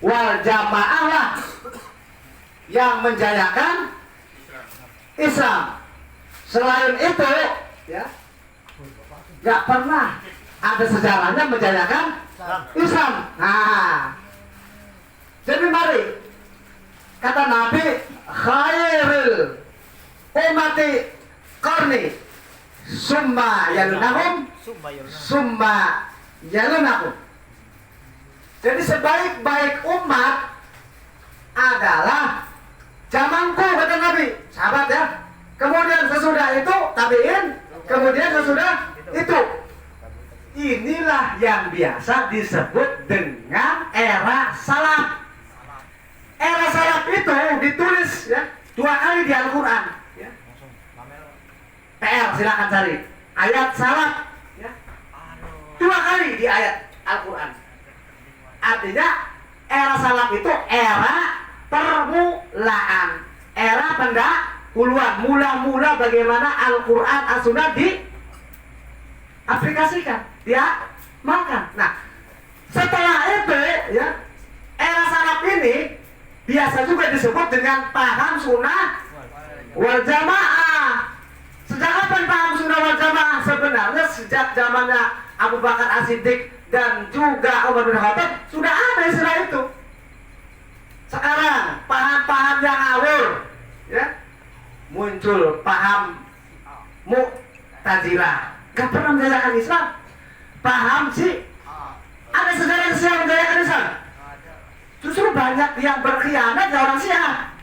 wal jamaah lah yang menjayakan Islam. Selain itu, ya, nggak pernah ada sejarahnya menjayakan Islam. Nah, jadi mari kata Nabi, khairul ummati qarni summa yalunahum summa yalunahum. Jadi sebaik-baik umat adalah zamanku, kata Nabi, sahabat ya. Kemudian sesudah itu tabiin, kemudian sesudah itu. Inilah yang biasa disebut dengan era salaf. Era salaf itu ditulis ya 2 kali di Al-Quran. Ya. PR silakan cari ayat salaf ya. 2 kali di ayat Al-Quran. Artinya era salaf itu era permulaan, era pendahuluan, mula-mula bagaimana Al-Quran As-Sunnah diaplikasikan, diamalkan. Nah, setelah itu ya, era salaf ini biasa juga disebut dengan paham sunnah wal jamaah. Sejak kapan paham sunnah wal jamaah? Sebenarnya sejak zamannya Abu Bakar As-Siddiq dan juga Umar bin Khattab sudah ada istilah itu. Sekarang paham-paham yang ngawur ya, muncul paham Mu'tazilah, gak pernah menjalankan Islam. Paham sih ada sejarah Islam menjalankan Islam. Justru banyak yang berkhianat ya orang Syiah.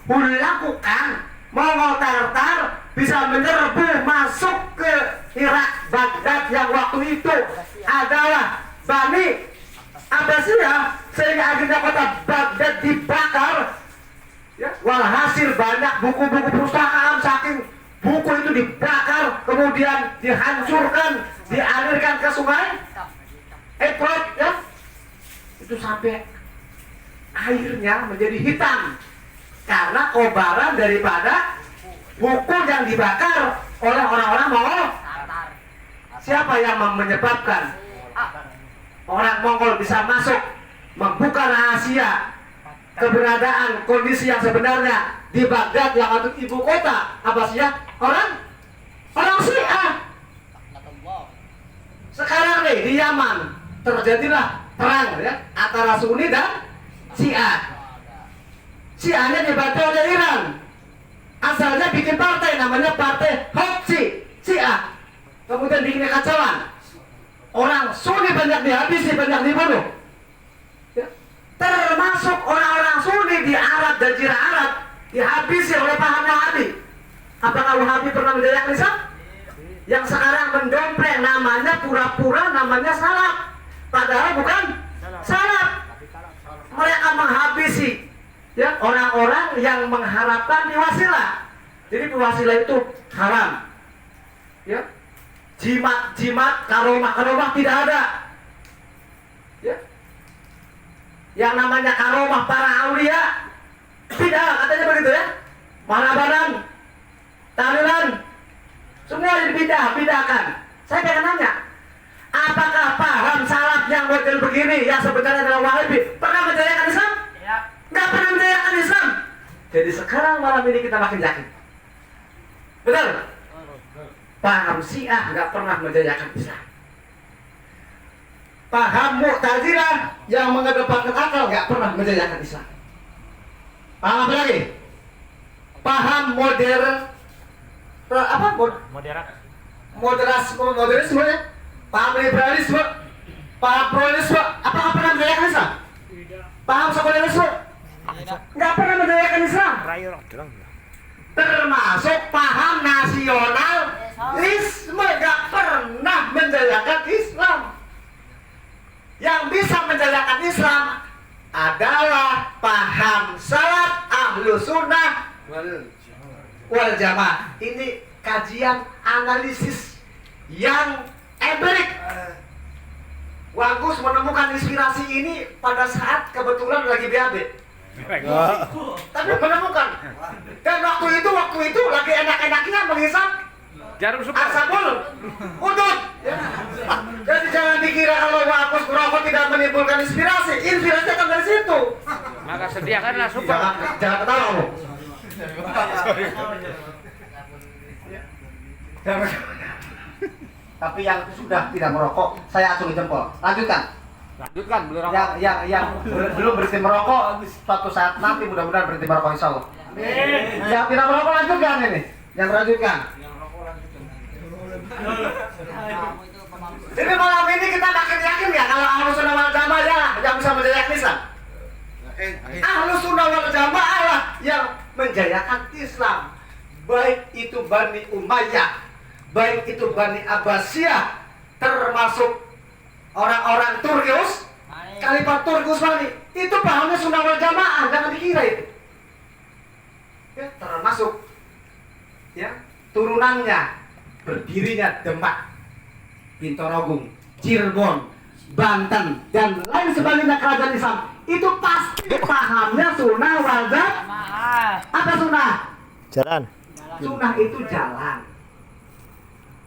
Melakukan mengotar-tar bisa menyerbu masuk ke Irak, Baghdad yang waktu itu adalah Bani Abbasiyah, sehingga akhirnya kota Baghdad dibakar ya. Walhasil banyak buku-buku pustakaan, saking buku itu dibakar kemudian dihancurkan, dialirkan ke sungai Efrat ya. Itu sampai airnya menjadi hitam karena kobaran daripada buku yang dibakar oleh orang-orang Mongol. Siapa yang menyebabkan orang Mongol bisa masuk membuka rahasia keberadaan kondisi yang sebenarnya di Baghdad yang itu ibu kota Abbasiyah? Orang Syiah. Sekarang nih di Yaman terjadilah perang ya antara Sunni dan Syiah. Syiahnya dibantu oleh Iran. Asalnya bikin partai namanya Partai Hotsi Syiah. Kemudian bikin kekacauan. Orang Sunni banyak dihabisi, banyak dibunuh. Ya. Termasuk orang-orang Sunni di Arab, Jazirah Arab dihabisi oleh paham Wahabi. Apakah Wahabi pernah menjalankan Islam? Yang sekarang mendompleng namanya pura-pura namanya salaf, padahal bukan salaf. Mereka menghabisi ya orang-orang yang mengharapkan wasilah. Jadi wasilah itu haram. Ya. Jimat, karomah tidak ada. Ya. Yang namanya karomah para aulia tidak, katanya begitu ya. Manabaran, tahlilan, semua dipindahkan. Saya pengen nanya, apakah paham salaf yang model begini yang sebenarnya adalah Wahabi pernah menjalankan Islam? Ya. Nggak pernah menjalankan Islam. Jadi sekarang malam ini kita makin yakin. Betul? Paham Syiah nggak pernah menjalankan Islam. Paham Mu'tazilah yang mengedepankan akal nggak pernah menjalankan Islam. Paham apa lagi? Paham modernisme ya? Paham liberalisme, paham pluralisme, apakah pernah menjalankan Islam? Paham sekularisme? Nggak pernah menjalankan Islam. Termasuk paham nasionalisme, nggak pernah menjalankan Islam. Yang bisa menjalankan Islam adalah paham salaf ahlu sunnah wal jamaah. Ini kajian analisis yang empirik. Bagus menemukan inspirasi ini pada saat kebetulan lagi BAB. Tapi menemukan. Dan waktu itu lagi enak-enaknya menghisap asabul udud. Ya. Jadi jangan dikira kalau bagus merokok tidak menimbulkan inspirasi. Inspirasi akan dari situ. Maka sediakanlah super. Jangan ketawa kamu. Tapi yang sudah tidak merokok, saya acungi jempol. Lanjutkan. Lanjutkan beli rokok. Yang belum berhenti merokok, suatu saat nanti mudah-mudahan berhenti merokok, insya Allah. Yang tidak merokok lanjutkan ini. Yang lanjutkan. Jadi malam ini kita makin yakin ya kalau Ahlus Sunnah wal Jamaah ya yang bisa menjayakan Islam. Ahlus Sunnah wal Jamaah lah yang menjayakan Islam. Baik itu Bani Umayyah, baik itu Bani Abbasiyah, termasuk orang-orang Turkius, Khalifah Turkius Bani, itu pahamnya Sunnah wal Jamaah, jangan dikira itu. Ya, termasuk ya turunannya, berdirinya Demak, Bintorogung, Cirebon, Banten, dan lain sebagainya kerajaan Islam, itu pasti pahamnya Sunnah wal Jamaah. Apa sunnah? Jalan. Sunnah itu jalan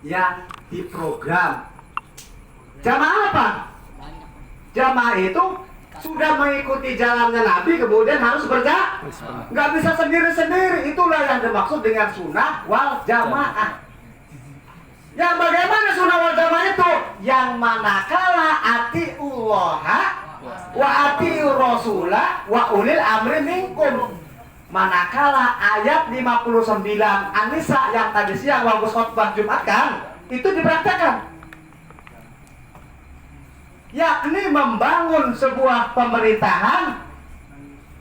yang diprogram. Jamaah apa? Jamaah itu sudah mengikuti jalannya Nabi, kemudian harus berjalan. Nggak bisa sendiri-sendiri. Itulah yang dimaksud dengan sunnah wal jamaah. Yang bagaimana sunnah wal jamaah itu? Yang manakala atiullah wa atiur rasulah wa ulil amri minkum. Manakala ayat 59 An-Nisa yang tadi siang waktu khutbah Jumat kan itu dipraktekkan, yakni membangun sebuah pemerintahan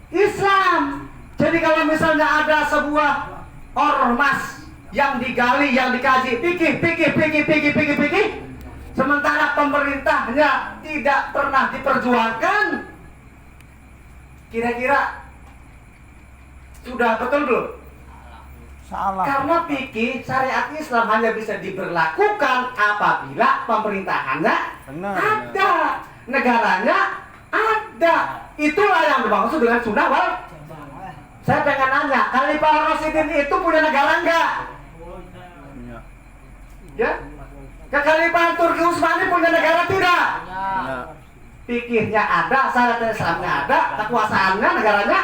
Islam. Jadi kalau misalnya ada sebuah ormas yang digali, yang dikaji, pikir, sementara pemerintahnya tidak pernah diperjuangkan, kira-kira sudah betul belum? Salah. Karena fikih syariat Islam hanya bisa diberlakukan apabila pemerintahannya ada, negaranya ada. Itulah yang dimaksud dengan sunnah wal. Saya pengen nanya, Khalifah Rasyidin itu punya negara enggak? Ya? Kekhalifahan Turki Utsmani punya negara tidak? Fikihnya ada, syariat Islamnya ada, kekuasaannya, negaranya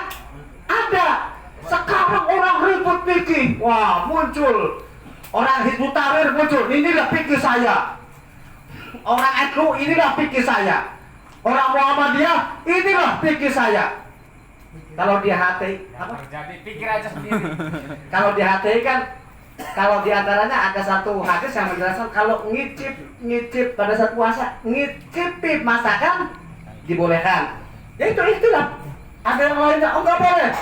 ada. Sekarang orang ribut fikih, wah muncul orang Hizbut Tahrir muncul, inilah fikih saya. Orang NU inilah fikih saya. Orang Muhammadiyah inilah fikih saya. Kalau di hati, apa? Jadi pikir aja sendiri. Kalau di hati kan, kalau diantaranya ada satu hadis yang menjelaskan kalau ngicip pada saat puasa, ngicipi masakan dibolehkan. Ya itulah. Ada yang lainnya, oh nggak boleh.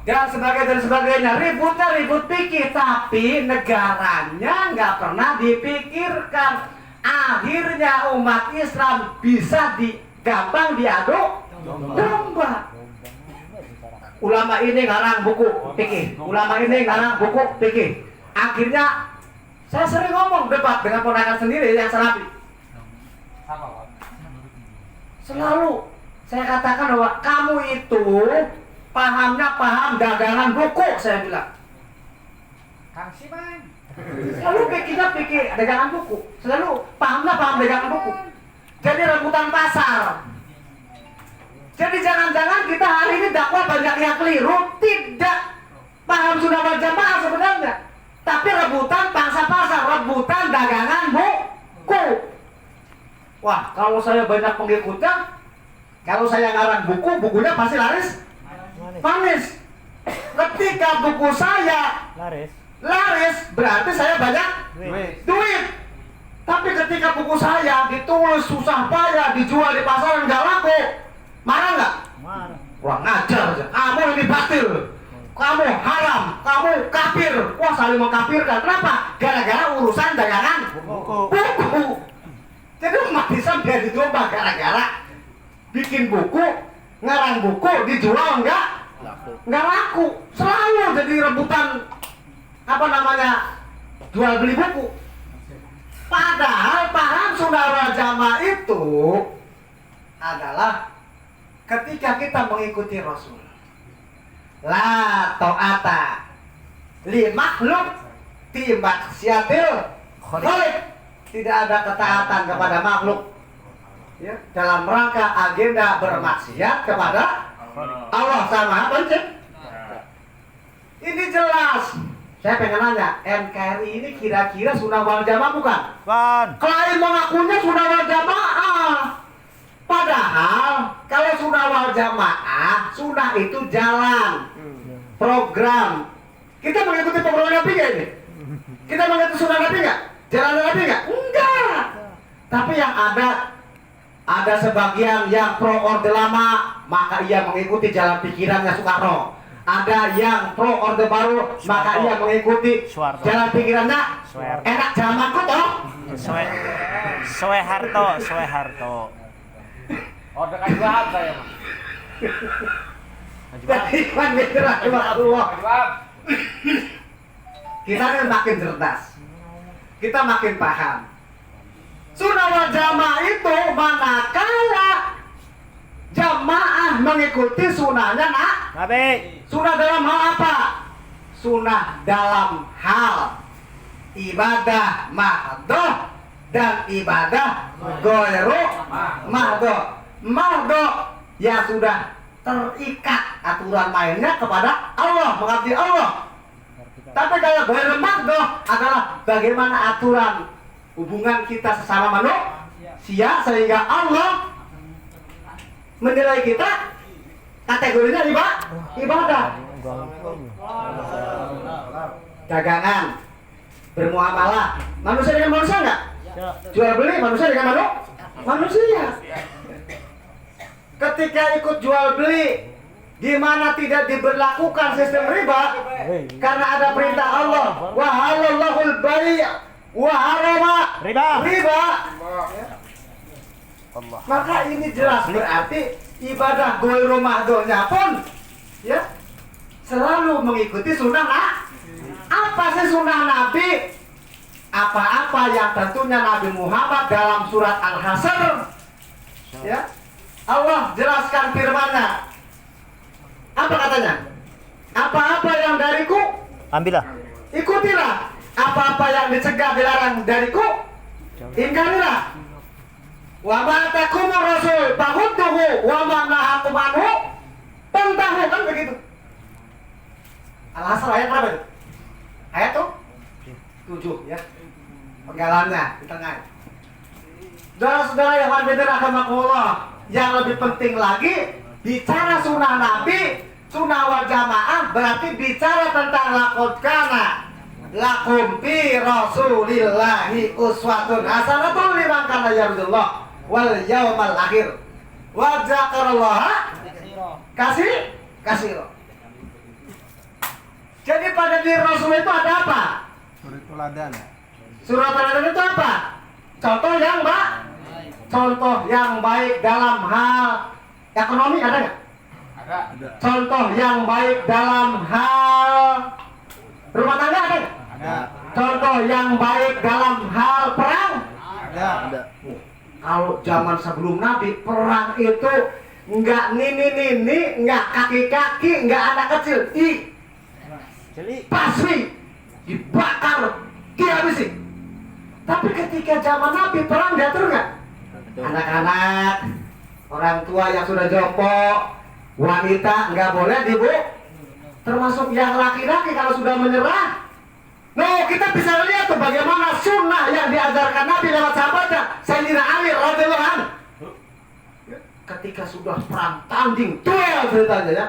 Dan sebagainya, ributnya ribut pikir, tapi negaranya nggak pernah dipikirkan. Akhirnya umat Islam bisa gampang diaduk domba. Ulama ini ngarang buku fikih, ulama ini ngarang buku fikih. Akhirnya saya sering ngomong debat dengan ponakan sendiri yang Salafi. Selalu saya katakan bahwa kamu itu pahamnya paham dagangan buku, saya bilang. Kang Siman. Selalu pikirnya pikir dagangan buku, selalu pahamnya paham dagangan buku. Jadi rebutan pasar. Jadi jangan-jangan kita hari ini dakwah banyak yang keliru, tidak paham sunnah wal jamaah sebenarnya, tapi rebutan pangsa pasar, rebutan dagangan buku. Wah, kalau saya banyak pengikutnya, kalau saya ngarang buku, bukunya pasti laris. Manis. Ketika buku saya laris, berarti saya banyak duit. Tapi ketika buku saya ditulis susah payah, dijual di pasaran nggak laku, marah nggak? Marah. Wah ngajar aja. Kamu ini batil, kamu haram, kamu kafir. Wah saling mengkafirkan. Kenapa? Gara-gara urusan dagangan buku. Jadi umat Islam jadi domba gara-gara bikin buku, ngarang buku, dijual nggak laku. Selalu jadi rebutan jual beli buku. Padahal paham sunnah wal jamaah itu adalah ketika kita mengikuti Rasul, la ta'ata li makhluk fi maksiatil khaliq. Tidak ada ketaatan kepada makhluk ya, dalam rangka agenda bermaksiat kepada Allah sama pencipta. Ini jelas. Saya pengen nanya, NKRI ini kira-kira sunnah wal jamaah bukan? Bukan. Klaim mengakunya sunnah wal jamaah. Padahal kalau sunnah wal jamaah, sunnah itu jalan, program. Kita mengikuti program Nabi nggak ini? Kita mengikuti sunnah Nabi nggak? Jalan Nabi nggak? Enggak. Tapi yang ada sebagian yang pro Orde Lama, maka ia mengikuti jalan pikirannya Soekarno. Ada yang pro Orde Baru, maka ia mengikuti Soeharto. jalan pikirannya Soeharto. enak zamanku toh. Soeharto. Order kan Wahab saya mah. Jadi Allah. Wahab. Kita kan makin cerdas, kita makin paham. Sunnah wal jamaah itu manakala jamaah mengikuti sunnahnya Nabi. Sunnah dalam hal apa? Sunnah dalam hal ibadah mahdoh dan ibadah goyru mahdoh. Mahdoh yang sudah terikat aturan mainnya kepada Allah, mengabdi Allah. Tapi kalau goyru mahdoh adalah bagaimana aturan hubungan kita sesama manusia sehingga Allah menilai kita kategorinya ibadah. Dagangan, bermuamalah, manusia dengan manusia enggak? Jual beli manusia dengan manusia. Ketika ikut jual beli, gimana tidak diberlakukan sistem riba? Karena ada perintah Allah, wa halallahul bai' wa harama riba. Allah. Maka ini jelas berarti ibadah goyru mahdohnya pun ya selalu mengikuti sunnah. Apa sih sunnah Nabi? Apa-apa yang tentunya Nabi Muhammad dalam surat Al-Hasyr ya Allah jelaskan firman-Nya. Apa katanya? Apa-apa yang dariku Ambillah. ikutilah. Apa-apa yang dicegah dilarang dariku ingkarilah. Wa ma takumur rasul fakhudhuhu wa ma nahakum anhu fantahu, kan begitu. Al-Hasyr ayat berapa itu? Ayat tuh 7 ya. Penggalannya di tengah. Saudara-saudara yang rahimakumullah, yang lebih penting lagi bicara sunnah Nabi, sunnah wal jamaah berarti bicara tentang laqad kana lakum fi rasulillahi uswatun hasanatun liman kana yarjullah wal yaumal akhir wa dzakarallaha kasiro. Jadi pada diri Rasul itu ada apa? Surat teladan. Surat teladan itu apa? Contoh yang baik dalam hal ekonomi ada nggak? Ada. Contoh yang baik dalam hal rumah tangga ada nggak? Ada. Contoh yang baik dalam hal perang? Ada. Kalau zaman sebelum Nabi, perang itu nggak nini, nggak kaki-kaki, nggak anak kecil, pasti dibakar, dihabisi. Tapi ketika zaman Nabi, perang diatur nggak? Anak-anak, orang tua yang sudah jompo, wanita nggak boleh termasuk yang laki-laki kalau sudah menyerah. No, kita bisa lihat tuh bagaimana sunnah yang diajarkan Nabi lewat sahabatnya Sayyidina Ali radhiyallahu anhu. Ketika sudah perang tanding, duel ceritanya ya,